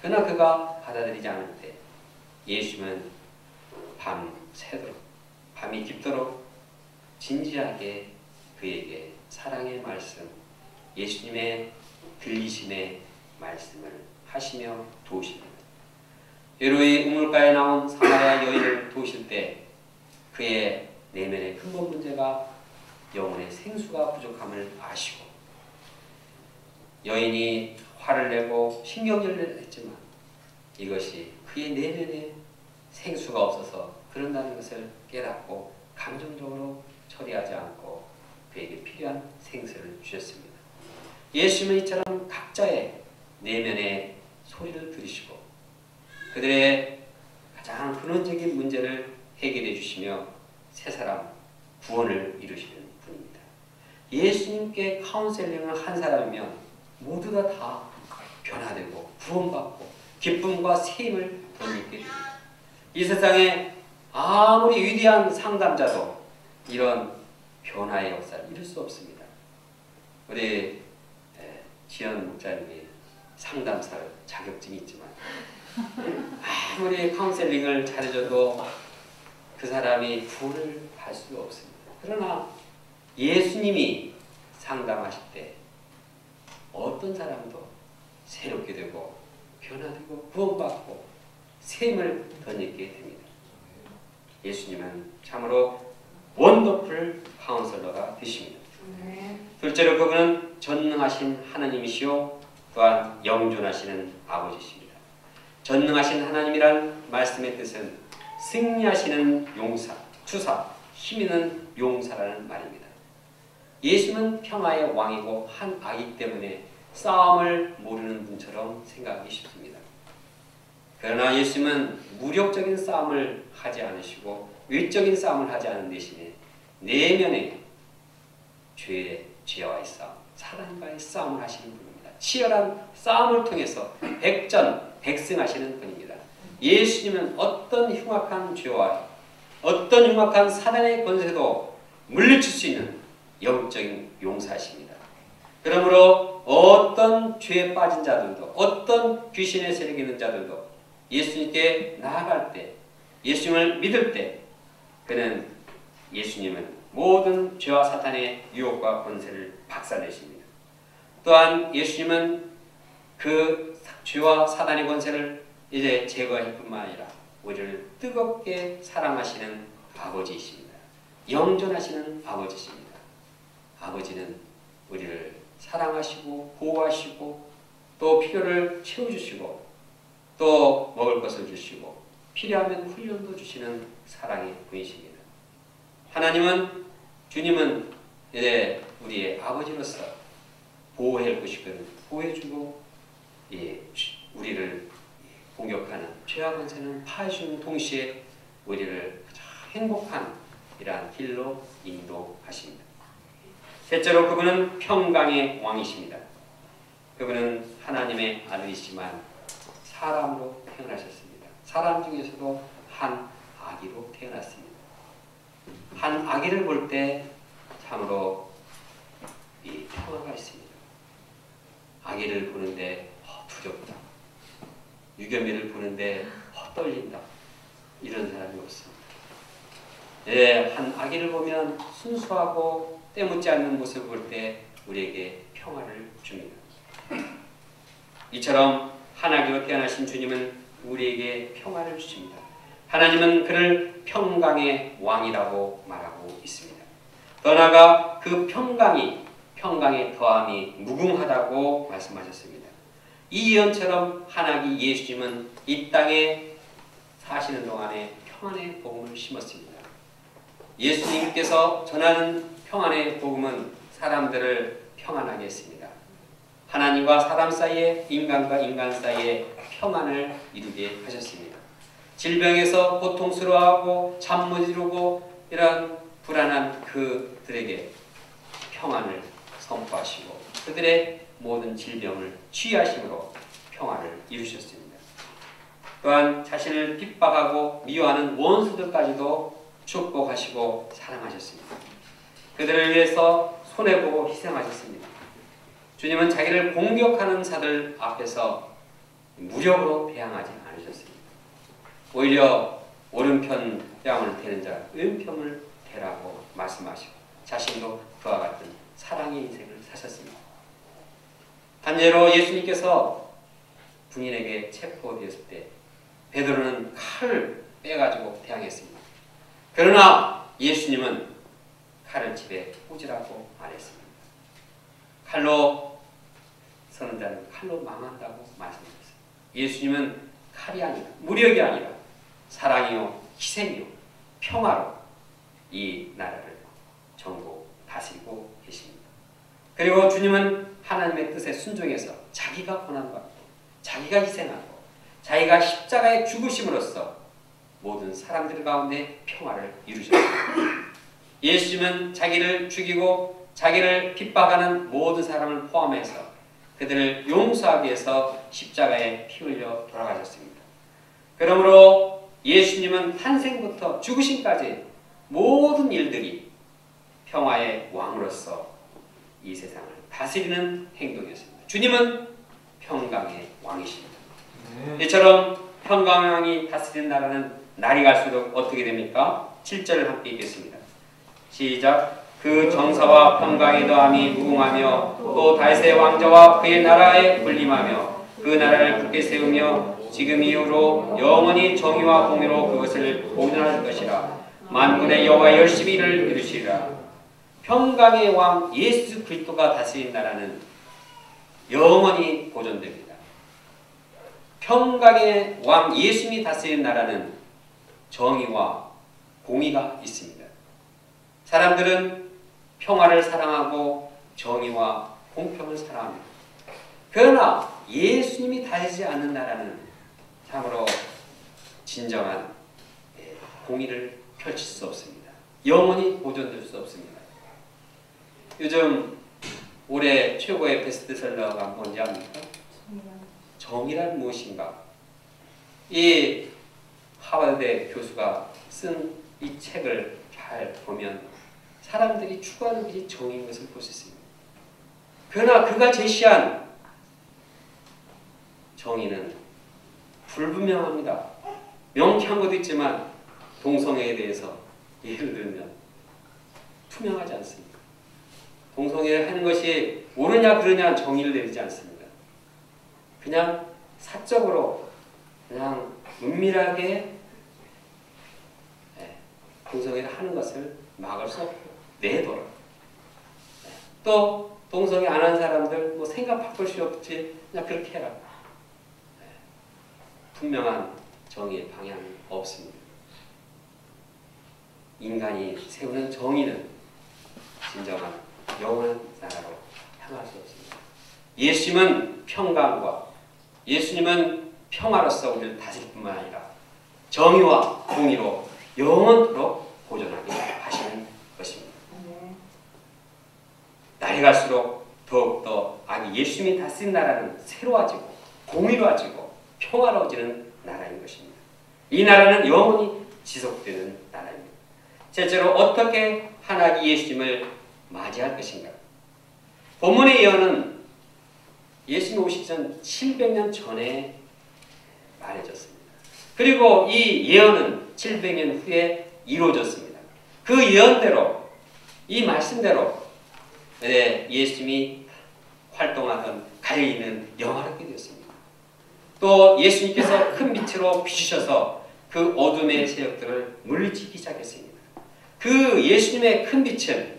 그러나 그가 받아들이지 않을 때 예수님은 밤새도록, 밤이 깊도록 진지하게 그에게 사랑의 말씀, 예수님의 들리심의 말씀을 하시며 도우십니다. 베로의 우물가에 나온 사마리아 여인을 도우실 때 그의 내면의 근본 문제가 영혼의 생수가 부족함을 아시고, 여인이 화를 내고 신경질을 했지만 이것이 그의 내면에 생수가 없어서 그런다는 것을 깨닫고 감정적으로 처리하지 않고 그에게 필요한 생수를 주셨습니다. 예수님은 이처럼 각자의 내면의 소리를 들으시고 그들의 가장 근원적인 문제를 해결해 주시며 새 사람 구원을 이루시는 분입니다. 예수님께 카운셀링을 한 사람이면 모두가 다 변화되고 구원받고 기쁨과 새 힘을 덧입게 됩니다. 이 세상에 아무리 위대한 상담자도 이런 변화의 역사를 이룰 수 없습니다. 우리 지연 목사님이 상담사 자격증이 있지만 아무리 카운셀링을 잘해줘도 그 사람이 구원을 받을 수가 없습니다. 그러나 예수님이 상담하실 때 어떤 사람도 새롭게 되고 변화되고 구원받고 새 힘을 덧입게 됩니다. 예수님은 참으로 원더풀 카운셀러가 되십니다. 둘째로 그분은 전능하신 하나님이시요 또한 영존하시는 아버지십니다. 전능하신 하나님이란 말씀의 뜻은 승리하시는 용사, 투사, 힘있는 용사라는 말입니다. 예수는 평화의 왕이고 한 아기 때문에 싸움을 모르는 분처럼 생각하기 쉽습니다. 그러나 예수님은 무력적인 싸움을 하지 않으시고 외적인 싸움을 하지 않은 대신에 내면의 죄와의 싸움, 사단과의 싸움을 하시는 분입니다. 치열한 싸움을 통해서 백전백승하시는 분입니다. 예수님은 어떤 흉악한 죄와 어떤 흉악한 사단의 권세도 물리칠 수 있는 영적인 용사십니다. 그러므로 어떤 죄에 빠진 자들도 어떤 귀신의 세력이 있는 자들도 예수님께 나아갈 때, 예수님을 믿을 때 예수님은 모든 죄와 사탄의 유혹과 권세를 박살내십니다. 또한 예수님은 그 죄와 사탄의 권세를 이제 제거할 뿐만 아니라 우리를 뜨겁게 사랑하시는 아버지이십니다. 영존하시는 아버지십니다. 아버지는 우리를 사랑하시고 보호하시고 또 필요를 채워주시고 또 먹을 것을 주시고 필요하면 훈련도 주시는 사랑의 분이십니다. 주님은 이제 우리의 아버지로서 보호해 주시거든 보호해주고 우리를 공격하는 죄와 권세는 파해주는 동시에 우리를 가장 행복한 이러한 길로 인도하십니다. 셋째로 그분은 평강의 왕이십니다. 그분은 하나님의 아들이시지만 사람으로 태어나셨습니다. 사람 중에서도 한 아기로 태어났습니다. 한 아기를 볼 때 참으로 이 평화가 있습니다. 아기를 보는데 두렵다. 유겸이를 보는데 떨린다. 이런 사람이 없습니다. 한 아기를 보면 순수하고 때묻지 않는 모습을 볼 때 우리에게 평화를 줍니다. 이처럼 한 아기로 태어나신 주님은 우리에게 평화를 주십니다. 하나님은 그를 평강의 왕이라고 말하고 있습니다. 더 나아가 그 평강의 더함이 무궁하다고 말씀하셨습니다. 이 예언처럼 한 아기 예수님은 이 땅에 사시는 동안에 평안의 복음을 심었습니다. 예수님께서 전하는 평안의 복음은 사람들을 평안하게 했습니다. 하나님과 사람 사이에, 인간과 인간 사이에 평안을 이루게 하셨습니다. 질병에서 고통스러워하고 잠 못 이루고 이런 불안한 그들에게 평안을 선포하시고 그들의 모든 질병을 치유하심으로 평안을 이루셨습니다. 또한 자신을 핍박하고 미워하는 원수들까지도 축복하시고 사랑하셨습니다. 그들을 위해서 손해보고 희생하셨습니다. 주님은 자기를 공격하는 자들 앞에서 무력으로 배양하지 않으셨습니다. 오히려 오른편 뺨을 대는 자 왼편을 대라고 말씀하시고 자신도 그와 같은 사랑의 인생을 사셨습니다. 반대로 예수님께서 군인에게 체포되었을 때 베드로는 칼을 빼가지고 대항했습니다. 그러나 예수님은 칼을 집에 꽂으라고 안 했습니다. 칼로 서는 자는 칼로 망한다고 말씀하셨습니다. 예수님은 칼이 아니라 무력이 아니라 사랑이요 희생이요 평화로 이 나라를 전부 다스리고 계십니다. 그리고 주님은 하나님의 뜻에 순종해서 자기가 고난받고 자기가 희생하고 자기가 십자가에 죽으심으로써 모든 사람들 가운데 평화를 이루셨습니다. 예수님은 자기를 죽이고 자기를 핍박하는 모든 사람을 포함해서 그들을 용서하기 위해서 십자가에 피 흘려 돌아가셨습니다. 그러므로 예수님은 탄생부터 죽으심까지 모든 일들이 평화의 왕으로서 이 세상을 다스리는 행동이었습니다. 주님은 평강의 왕이십니다. 이처럼 평강의 왕이 다스리는 나라는 날이 갈수록 어떻게 됩니까? 7절을 함께 읽겠습니다. 시작. 그 정사와 평강의 더함이 무궁하며 또 다윗의 왕좌와 그의 나라에 군림하며 그 나라를 굳게 세우며 지금 이후로 영원히 정의와 공의로 그것을 보존할 것이라. 만군의 여호와 열심히 이를 이루시리라. 평강의 왕 예수 그리스도가 다스린 나라는 영원히 보존됩니다. 평강의 왕 예수님이 다스린 나라는 정의와 공의가 있습니다. 사람들은 평화를 사랑하고 정의와 공평을 사랑합니다. 그러나 예수님이 다스리지 않는 나라는 참으로 진정한 공의를 펼칠 수 없습니다. 영원히 보존될 수 없습니다. 요즘 올해 최고의 베스트셀러가 뭔지 압니까? 정의란 무엇인가? 이 하버드 교수가 쓴 이 책을 잘 보면 사람들이 추구하는 것이 정의인 것을 볼 수 있습니다. 그러나 그가 제시한 정의는 불분명합니다. 명쾌한 것도 있지만 동성애에 대해서 예를 들면 투명하지 않습니다. 동성애를 하는 것이 옳으냐 그러냐 정의를 내리지 않습니다. 그냥 사적으로 그냥 은밀하게 동성애를 하는 것을 막을 수 없고 내버려. 또 동성애 안 하는 사람들 뭐 생각 바꿀 수 없지 그냥 그렇게 해라. 분명한 정의의 방향이 없습니다. 인간이 세우는 정의는 진정한 영원한 나라로 향할 수 없습니다. 예수님은 평강과 예수님은 평화로서 우리를 다스릴 뿐만 아니라 정의와 공의로 영원토록 보존하게 하시는 것입니다. 날이 갈수록 더욱더 예수님이 다스린 나라는 새로워지고 공의로워지고 평화로워지는 나라인 것입니다. 이 나라는 영원히 지속되는 나라입니다. 실제로 어떻게 하나님 예수님을 맞이할 것인가? 본문의 예언은 예수님 오시기 전 700년 전에 말해졌습니다. 그리고 이 예언은 700년 후에 이루어졌습니다. 그 예언대로 이 말씀대로 예수님이 활동하던 갈릴리는 영화롭게 되었습니다. 또 예수님께서 큰 빛으로 비추셔서 그 어둠의 세력들을 물리치기 시작했습니다. 그 예수님의 큰 빛은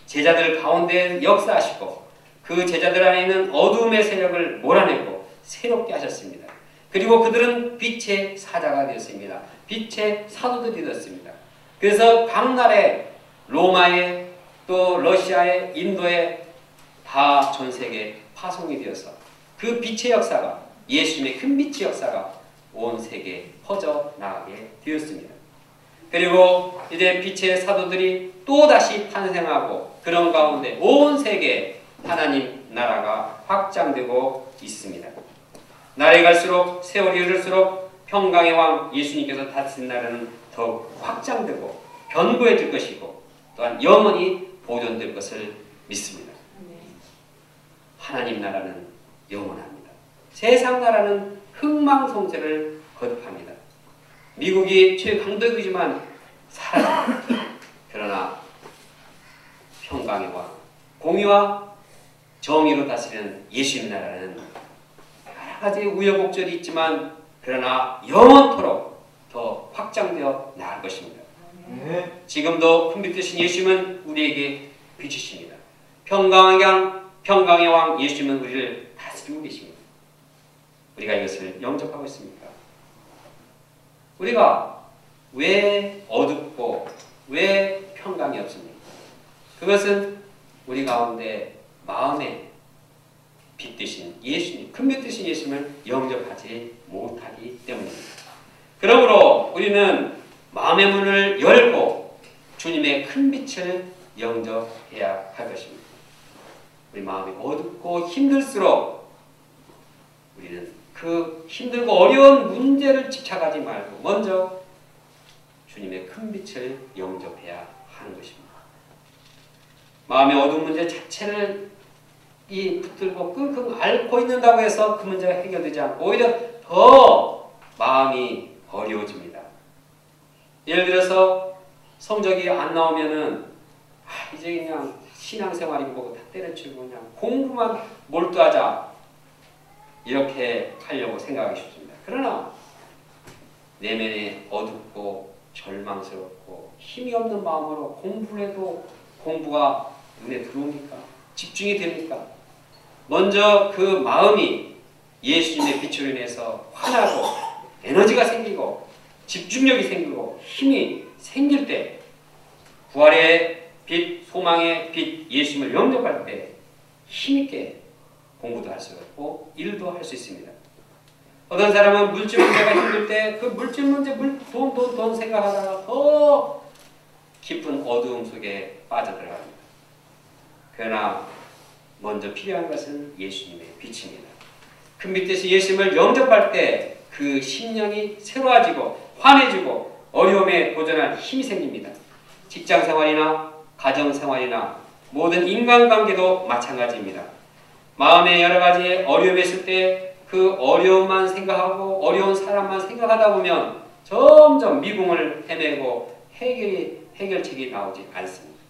제자들 가운데 역사하시고 그 제자들 안에 있는 어둠의 세력을 몰아내고 새롭게 하셨습니다. 그리고 그들은 빛의 사자가 되었습니다. 빛의 사도들이 되었습니다. 그래서 각 나라에 로마에 또 러시아에 인도에 다 전 세계에 파송이 되어서 그 빛의 역사가 예수님의 큰 빛의 역사가 온 세계에 퍼져나가게 되었습니다. 그리고 이제 빛의 사도들이 또다시 탄생하고 그런 가운데 온 세계에 하나님 나라가 확장되고 있습니다. 날이 갈수록 세월이 흐를수록 평강의 왕 예수님께서 다스린 나라는 더욱 확장되고 견고해질 것이고 또한 영원히 보존될 것을 믿습니다. 하나님 나라는 영원합니다. 세상 나라는 흥망성쇠를 거듭합니다. 미국이 최강대국이지만 사라집니다. 그러나 평강의 왕, 공의와 정의로 다스리는 예수님 나라는 여러 가지 우여곡절이 있지만 그러나 영원토록 더 확장되어 나갈 것입니다. 지금도 큰빛 되신 예수님은 우리에게 비추십니다. 평강의 왕 예수님은 우리를 다스리고 계십니다. 우리가 이것을 영접하고 있습니까? 우리가 왜 어둡고 왜 평강이 없습니까? 그것은 우리 가운데 마음에 빛 되신 예수님, 큰빛 되신 예수님을 영접하지 못하기 때문입니다. 그러므로 우리는 마음의 문을 열고 주님의 큰 빛을 영접해야 할 것입니다. 우리 마음이 어둡고 힘들수록 우리는 그 힘들고 어려운 문제를 집착하지 말고 먼저 주님의 큰 빛을 영접해야 하는 것입니다. 마음의 어두운 문제 자체를 붙들고 끙끙 앓고 있는다고 해서 그 문제가 해결되지 않고 오히려 더 마음이 어려워집니다. 예를 들어서 성적이 안 나오면은 이제 그냥 신앙생활이고 뭐고 다 때려치고 그냥 공부만 몰두하자 이렇게 하려고 생각하기 쉽습니다. 그러나 내면에 어둡고 절망스럽고 힘이 없는 마음으로 공부를 해도 공부가 눈에 들어옵니까? 집중이 됩니까? 먼저 그 마음이 예수님의 빛으로 인해서 환하고 에너지가 생기고 집중력이 생기고 힘이 생길 때 부활의 빛, 소망의 빛 예수님을 영접할 때 힘있게 공부도 할 수 있고 일도 할 수 있습니다. 어떤 사람은 물질 문제가 힘들 때 그 물질 문제, 돈 생각하다가 더 깊은 어두움 속에 빠져들어갑니다. 그러나 먼저 필요한 것은 예수님의 빛입니다. 큰빛 대신 예수님을 영접할 때 그 심령이 새로워지고 환해지고 어려움에 도전할 힘이 생깁니다. 직장생활이나 가정생활이나 모든 인간관계도 마찬가지입니다. 마음에 여러 가지 어려움이 있을 때 그 어려움만 생각하고 어려운 사람만 생각하다 보면 점점 미궁을 헤매고 해결책이 나오지 않습니다.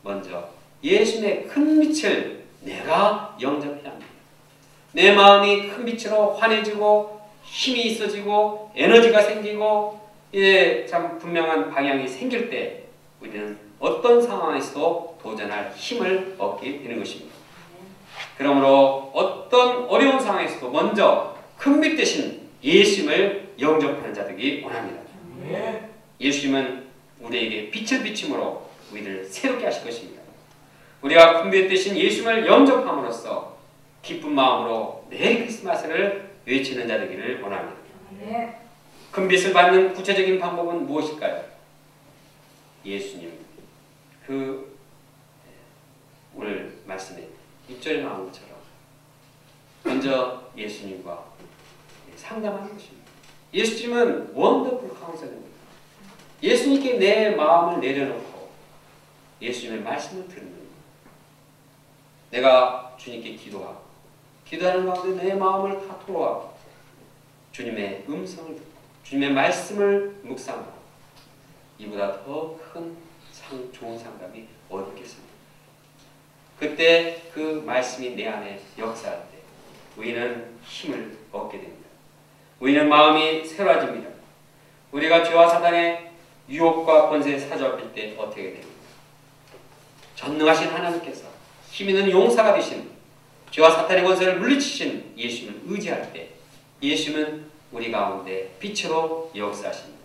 먼저 예수님의 큰 빛을 내가 영접해야 합니다. 내 마음이 큰 빛으로 환해지고 힘이 있어지고 에너지가 생기고 참 분명한 방향이 생길 때 우리는 어떤 상황에서도 도전할 힘을 얻게 되는 것입니다. 그러므로 어떤 어려운 상황에서도 먼저 큰빛 대신 예수님을 영접하는 자들이 원합니다. 예수님은 우리에게 빛을 비침으로 우리를 새롭게 하실 것입니다. 우리가 큰빛 대신 예수님을 영접함으로써 기쁜 마음으로 메리 크리스마스를 외치는 자 되기를 원합니다. 큰빛을 받는 구체적인 방법은 무엇일까요? 예수님, 오늘 말씀에 6절에 나온 것처럼 먼저 예수님과 상담하는 것입니다. 예수님은 원더풀 카운셀러입니다. 예수님께 내 마음을 내려놓고 예수님의 말씀을 듣는 거예요. 내가 주님께 기도하는 가운데 내 마음을 다 토로하고 주님의 음성을 듣고 주님의 말씀을 묵상하고 이보다 더 큰 좋은 상담이 어디 있겠습니까? 그때 그 말씀이 내 안에 역사할 때 우리는 힘을 얻게 됩니다. 우리는 마음이 새로워집니다. 우리가 죄와 사단의 유혹과 권세에 사로잡힐 때 어떻게 됩니까? 전능하신 하나님께서 힘있는 용사가 되신 죄와 사탄의 권세를 물리치신 예수님을 의지할 때 예수님은 우리 가운데 빛으로 역사하십니다.